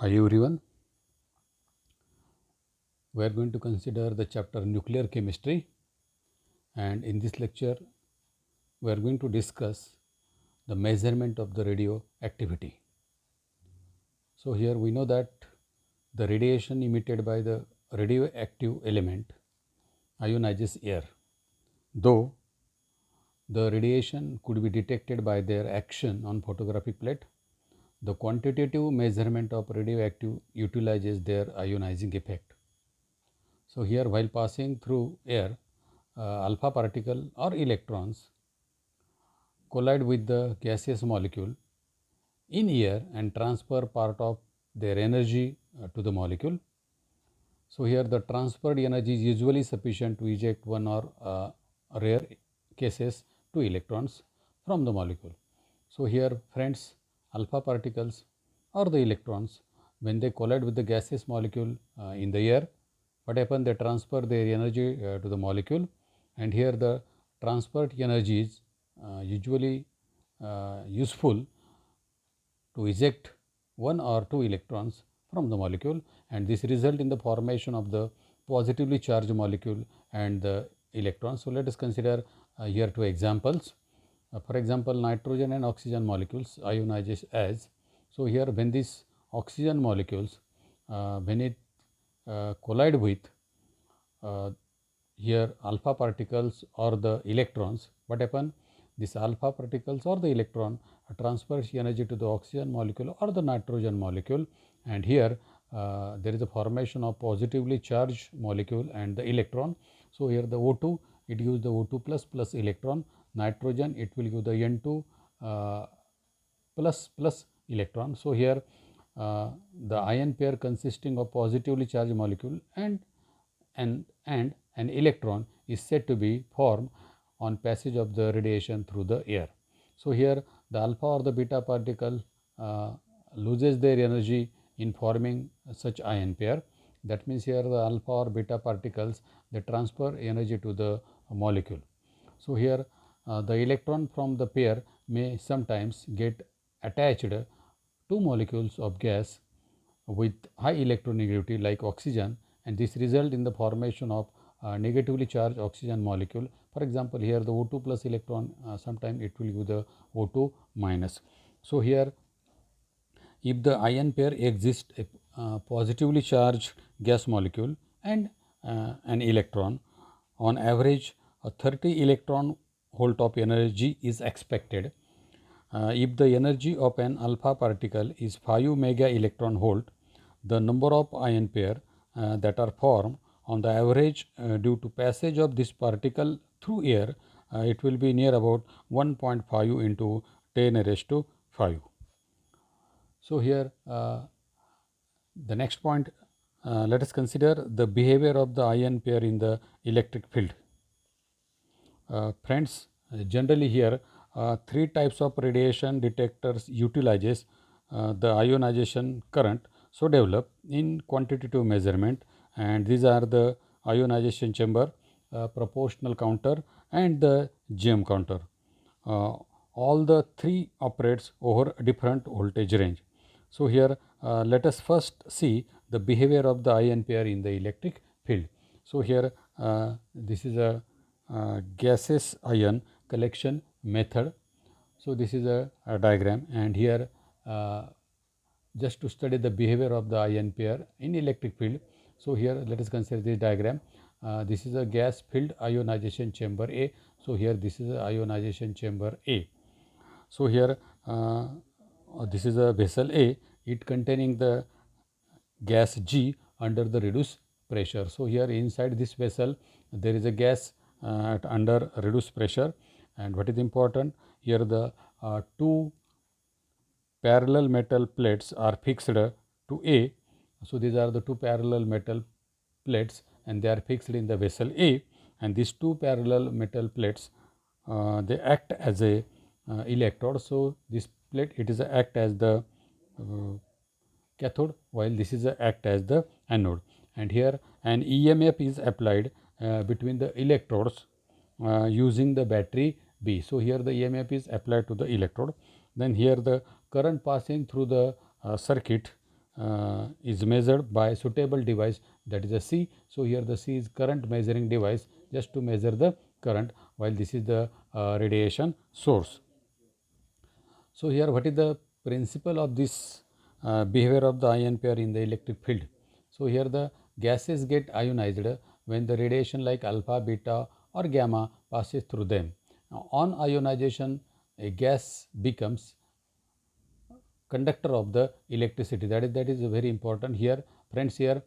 Hi everyone, we are going to consider the chapter nuclear chemistry, and in this lecture we are going to discuss the measurement of the radioactivity. So here we know that the radiation emitted by the radioactive element ionizes air. Though the radiation could be detected by their action on photographic plate, the quantitative measurement of radioactive utilizes their ionizing effect. So here while passing through air, alpha particle or electrons collide with the gaseous molecule in air and transfer part of their energy to the molecule. So here the transferred energy is usually sufficient to eject one or rare cases two electrons from the molecule. So here friends, alpha particles or the electrons, when they collide with the gaseous molecule in the air, what happens, they transfer their energy to the molecule, and here the transferred energy is usually useful to eject one or two electrons from the molecule, and this result in the formation of the positively charged molecule and the electrons. So let us consider here two examples. For example, nitrogen and oxygen molecules ionizes as. So here when these oxygen molecules when it collide with uh, here alpha particles or the electrons, what happen, this alpha particles or the electron transfers energy to the oxygen molecule or the nitrogen molecule, and here there is a formation of positively charged molecule and the electron. So here the O2, it gives the O2 plus electron, nitrogen it will give the N2 plus electron. So here the ion pair consisting of positively charged molecule and an electron is said to be formed on passage of the radiation through the air. So here the alpha or the beta particle loses their energy in forming such ion pair. That means here the alpha or beta particles, they transfer energy to the molecule. So here the electron from the pair may sometimes get attached to molecules of gas with high electronegativity like oxygen, and this result in the formation of negatively charged oxygen molecule. For example, here the O2 plus electron, sometime it will give the O2 minus. So here if the ion pair exists a positively charged gas molecule and an electron, on average a 30 electron volt of energy is expected. If the energy of an alpha particle is 5 mega electron volt, the number of ion pair that are formed on the average due to passage of this particle through air, it will be near about 1.5 into 10 raised to 5. So here the next point, let us consider the behavior of the ion pair in the electric field. Friends, generally here three types of radiation detectors utilizes the ionization current so develop in quantitative measurement, and these are the ionization chamber, proportional counter and the GM counter. Uh, all the three operates over different voltage range. So here let us first see the behavior of the ion pair in the electric field. So here this is a gaseous ion collection method. So this is a diagram, and here just to study the behavior of the ion pair in electric field. So here let us consider this diagram. This is a gas filled ionization chamber A. So here this is a ionization chamber A. So here this is a vessel A, it containing the gas G under the reduced pressure. So here inside this vessel there is a gas at under reduced pressure, and what is important here, the two parallel metal plates are fixed to A. So these are the two parallel metal plates and they are fixed in the vessel A, and these two parallel metal plates they act as a electrode. So this plate, it is a act as the cathode, while this is a act as the anode, and here an EMF is applied between the electrodes using the battery B. So here the EMF is applied to the electrode, then here the current passing through the circuit is measured by suitable device, that is a C. So here the C is current measuring device just to measure the current, while this is the radiation source. So here what is the principle of this behavior of the ion pair in the electric field? So here the gases get ionized when the radiation like alpha, beta or gamma passes through them. Now, on ionization, a gas becomes conductor of the electricity. That is very important here, friends. Here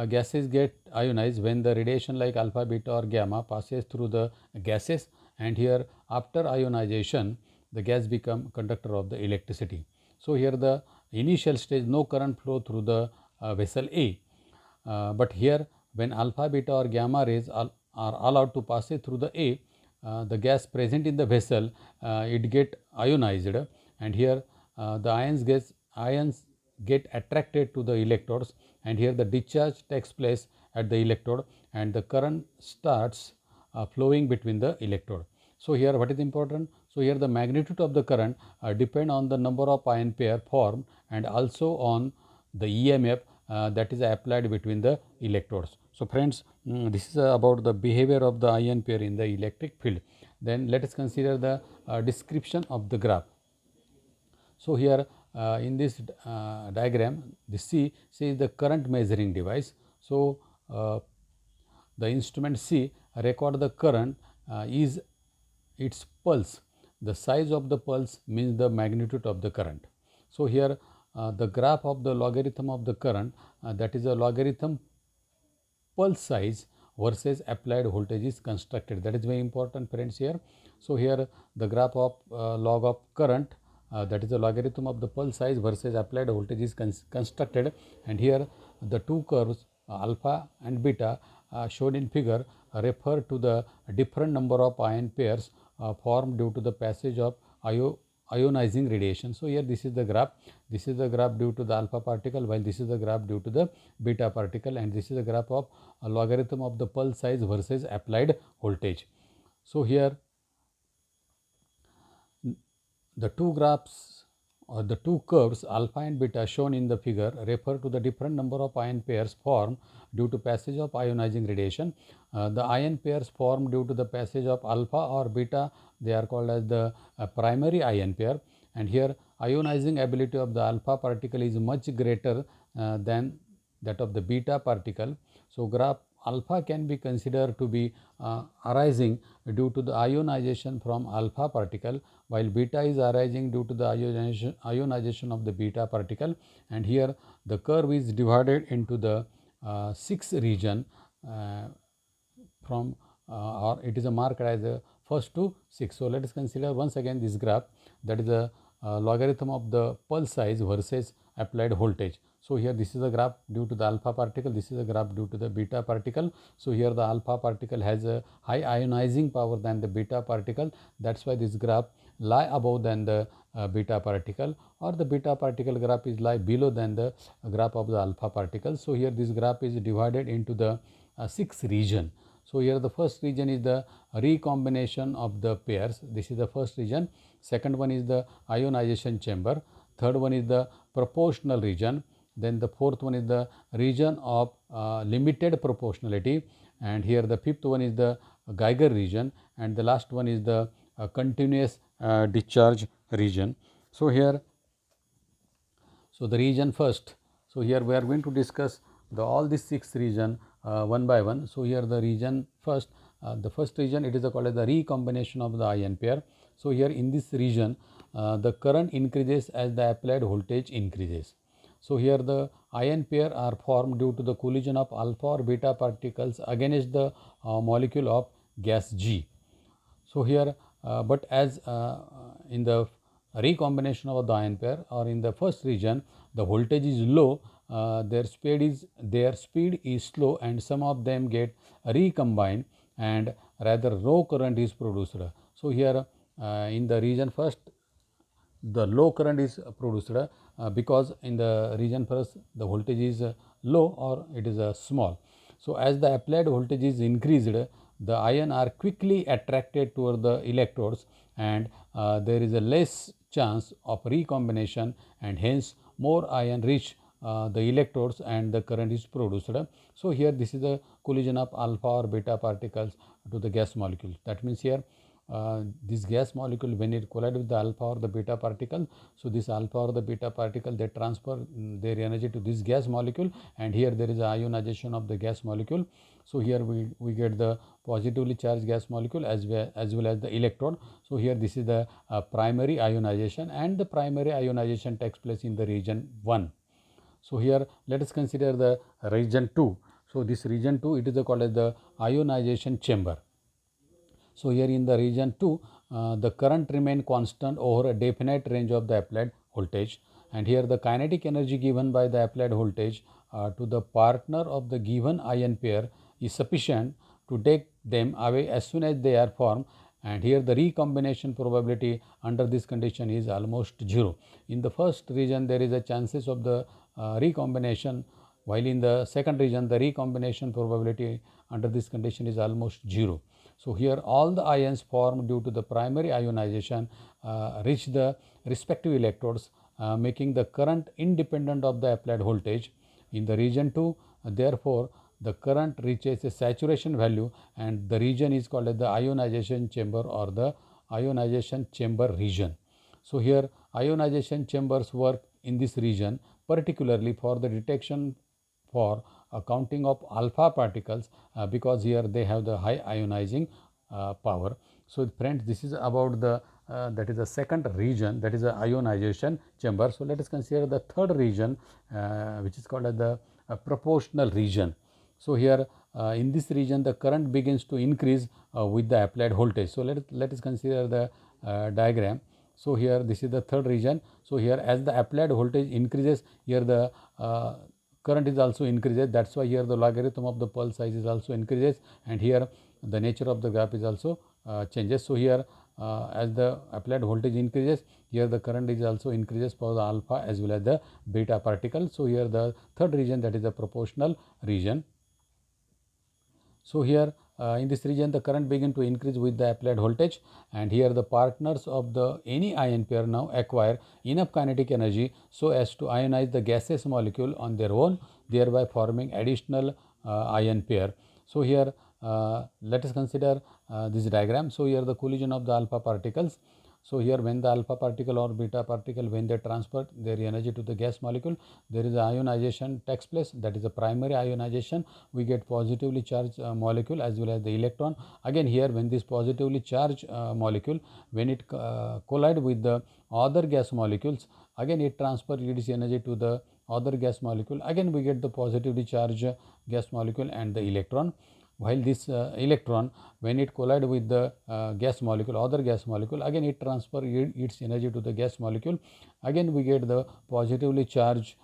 gases get ionized when the radiation like alpha, beta or gamma passes through the gases, and here after ionization the gas become conductor of the electricity. So here the initial stage no current flow through the vessel A, but here when alpha, beta or gamma rays are allowed to pass it through the A, the gas present in the vessel it get ionized, and here the ions get attracted to the electrodes, and here the discharge takes place at the electrode and the current starts flowing between the electrode. So here what is important? So here the magnitude of the current depend on the number of ion pair formed and also on the EMF that is applied between the electrodes. So friends, this is about the behavior of the ion pair in the electric field. Then let us consider the description of the graph. So here in this diagram, the C is the current measuring device. So the instrument C record the current is its pulse. The size of the pulse means the magnitude of the current. So here the graph of the logarithm of the current, that is a logarithm pulse size versus applied voltage is constructed. That is very important, friends, here. So here the graph of log of current, that is the logarithm of the pulse size versus applied voltage is constructed, and here the two curves alpha and beta shown in figure refer to the different number of ion pairs formed due to the passage of ionizing radiation. So here this is the graph. This is the graph due to the alpha particle, while this is the graph due to the beta particle, and this is the graph of logarithm of the pulse size versus applied voltage. So here the two graphs or the two curves alpha and beta shown in the figure refer to the different number of ion pairs formed due to passage of ionizing radiation. The ion pairs formed due to the passage of alpha or beta, they are called as the primary ion pair, and here ionizing ability of the alpha particle is much greater than that of the beta particle. So graph alpha can be considered to be arising due to the ionization from alpha particle, while beta is arising due to the ionization of the beta particle, and here the curve is divided into the 6 region from or it is a marked as a first to 6. So let us consider once again this graph, that is the logarithm of the pulse size versus applied voltage. So here this is the graph due to the alpha particle, this is the graph due to the beta particle. So here the alpha particle has a high ionizing power than the beta particle, that's why this graph lie above than the beta particle, or the beta particle graph is lie below than the graph of the alpha particle. So here this graph is divided into the 6 region. So here the first region is the recombination of the pairs, this is the first region. Second one is the ionization chamber. Third one is the proportional region. Then the fourth one is the region of limited proportionality, and here the fifth one is the Geiger region, and the last one is the continuous discharge region. So here, so the region first. So here we are going to discuss all these 6 region one by one. So here the region first, the first region, it is called as the recombination of the ion pair. So here in this region the current increases as the applied voltage increases. So here the ion pair are formed due to the collision of alpha or beta particles against the molecule of gas G. So here but as in the recombination of the ion pair or in the first region, the voltage is low, their speed is slow, and some of them get recombined and rather low current is produced. So here in the region first, the low current is produced because in the region first the voltage is low or it is small. So as the applied voltage is increased, the ion are quickly attracted toward the electrodes, and there is a less chance of recombination, and hence more ion reach the electrodes and the current is produced. So here this is the collision of alpha or beta particles to the gas molecule. That means here this gas molecule, when it collides with the alpha or the beta particle, so this alpha or the beta particle, they transfer their energy to this gas molecule, and here there is ionization of the gas molecule. So here we get the positively charged gas molecule as well as the electron. So here this is the primary ionization, and the primary ionization takes place in the region 1. So here let us consider the region 2. So this region 2, it is called as the ionization chamber. So here in the region 2, the current remain constant over a definite range of the applied voltage, and here the kinetic energy given by the applied voltage to the partner of the given ion pair is sufficient to take them away as soon as they are formed, and here the recombination probability under this condition is almost 0. In the first region there is a chances of the recombination, while in the second region the recombination probability under this condition is almost 0. So here all the ions formed due to the primary ionization reach the respective electrodes, making the current independent of the applied voltage. In the region 2, therefore, the current reaches a saturation value, and the region is called as the ionization chamber or the ionization chamber region. So here ionization chambers work in this region particularly for the detection for counting of alpha particles because here they have the high ionizing power. So friends, this is about the that is the second region, that is the ionization chamber. So let us consider the third region which is called as the proportional region. So here in this region the current begins to increase with the applied voltage. So let us consider the diagram. So here this is the third region. So here as the applied voltage increases, here the current is also increases. That's why here the logarithm of the pulse size is also increases, and here the nature of the graph is also changes. So here as the applied voltage increases, here the current is also increases for the alpha as well as the beta particle. So here the third region, that is the proportional region. So here in this region the current begin to increase with the applied voltage, and here the partners of the any ion pair now acquire enough kinetic energy so as to ionize the gaseous molecule on their own, thereby forming additional ion pair. So here let us consider this diagram. So here the collision of the alpha particles. So here when the alpha particle or beta particle, when they transfer their energy to the gas molecule, there is ionization takes place, that is the primary ionization. We get positively charged molecule as well as the electron. Again here when this positively charged molecule, when it collide with the other gas molecules, again it transfers its energy to the other gas molecule. Again we get the positively charged gas molecule and the electron, while this electron, when it collide with the gas molecule, other gas molecule, again it transfer its energy to the gas molecule. Again we get the positively charged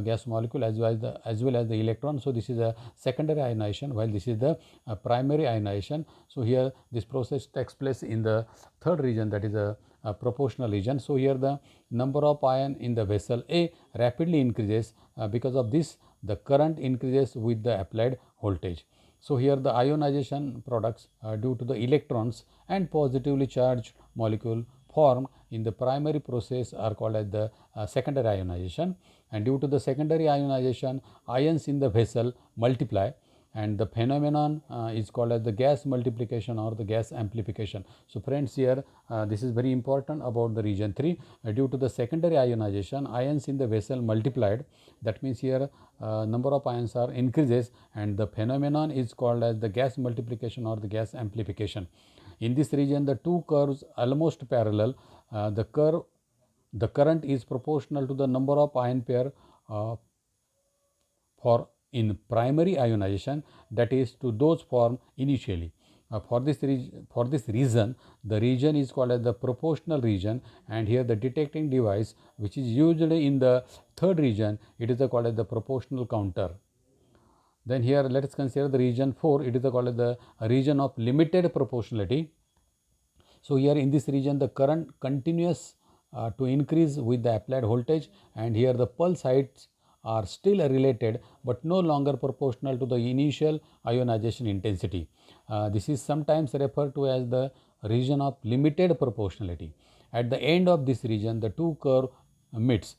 gas molecule as well as the electron. So this is a secondary ionization, while this is the primary ionization. So here this process takes place in the third region, that is a proportional region. So here the number of ion in the vessel A rapidly increases. Because of this the current increases with the applied voltage. So here the ionization products due to the electrons and positively charged molecule formed in the primary process are called as the secondary ionization, and due to the secondary ionization ions in the vessel multiply, and the phenomenon is called as the gas multiplication or the gas amplification. So friends, here this is very important about the region 3. Due to the secondary ionization, ions in the vessel multiplied. That means here number of ions are increases, and the phenomenon is called as the gas multiplication or the gas amplification. In this region the two curves almost parallel. The current is proportional to the number of ion pair for in primary ionization, that is to those formed initially. For this reason the region is called as the proportional region, and here the detecting device which is usually in the third region, it is called as the proportional counter. Then here let us consider the region 4, it is called as the region of limited proportionality. So here in this region the current continues to increase with the applied voltage, and here the pulse heights are still related but no longer proportional to the initial ionization intensity. This is sometimes referred to as the region of limited proportionality. At the end of this region the two curve meets.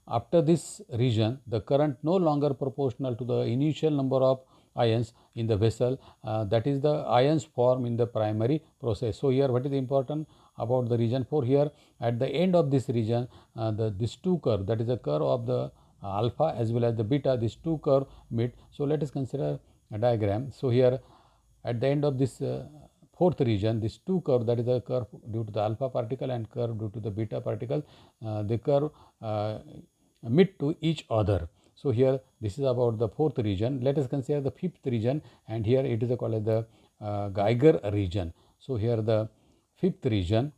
After this region, the current no longer proportional to the initial number of ions in the vessel, that is the ions formed in the primary process. So, here what is important about the region 4? Here at the end of this region, this two curve, that is the curve of the alpha as well as the beta, these two curve meet. So, let us consider a diagram. So, here at the end of this fourth region, this two curve, that is the curve due to the alpha particle and curve due to the beta particle, the curve meet to each other. So, here this is about the fourth region. Let us consider the fifth region, and here it is called as the Geiger region. So, here the fifth region.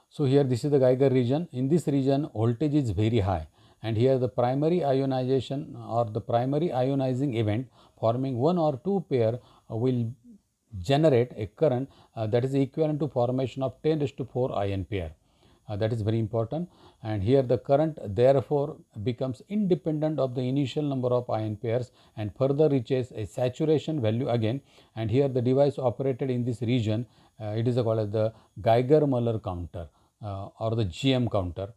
So, here this is the Geiger region. In this region, voltage is very high, and here the primary ionization or the primary ionizing event forming one or two pair will generate a current that is equivalent to formation of 10 raised to 4 ion pair. That is very important, and here the current therefore becomes independent of the initial number of ion pairs and further reaches a saturation value again, and here the device operated in this region, it is called as the Geiger-Müller counter or the GM counter.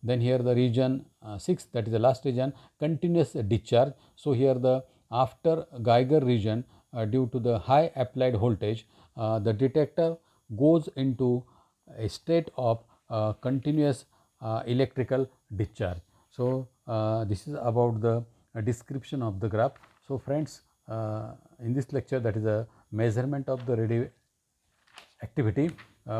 Then here the region 6, that is the last region, continuous discharge. So, here the after Geiger region, due to the high applied voltage, the detector goes into a state of continuous electrical discharge. So, this is about the description of the graph. So, friends, in this lecture, that is a measurement of the radioactivity,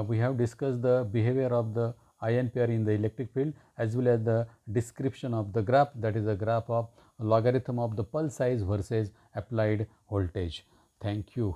we have discussed the behavior of the ion pair in the electric field as well as the description of the graph, that is a graph of logarithm of the pulse size versus applied voltage. Thank you.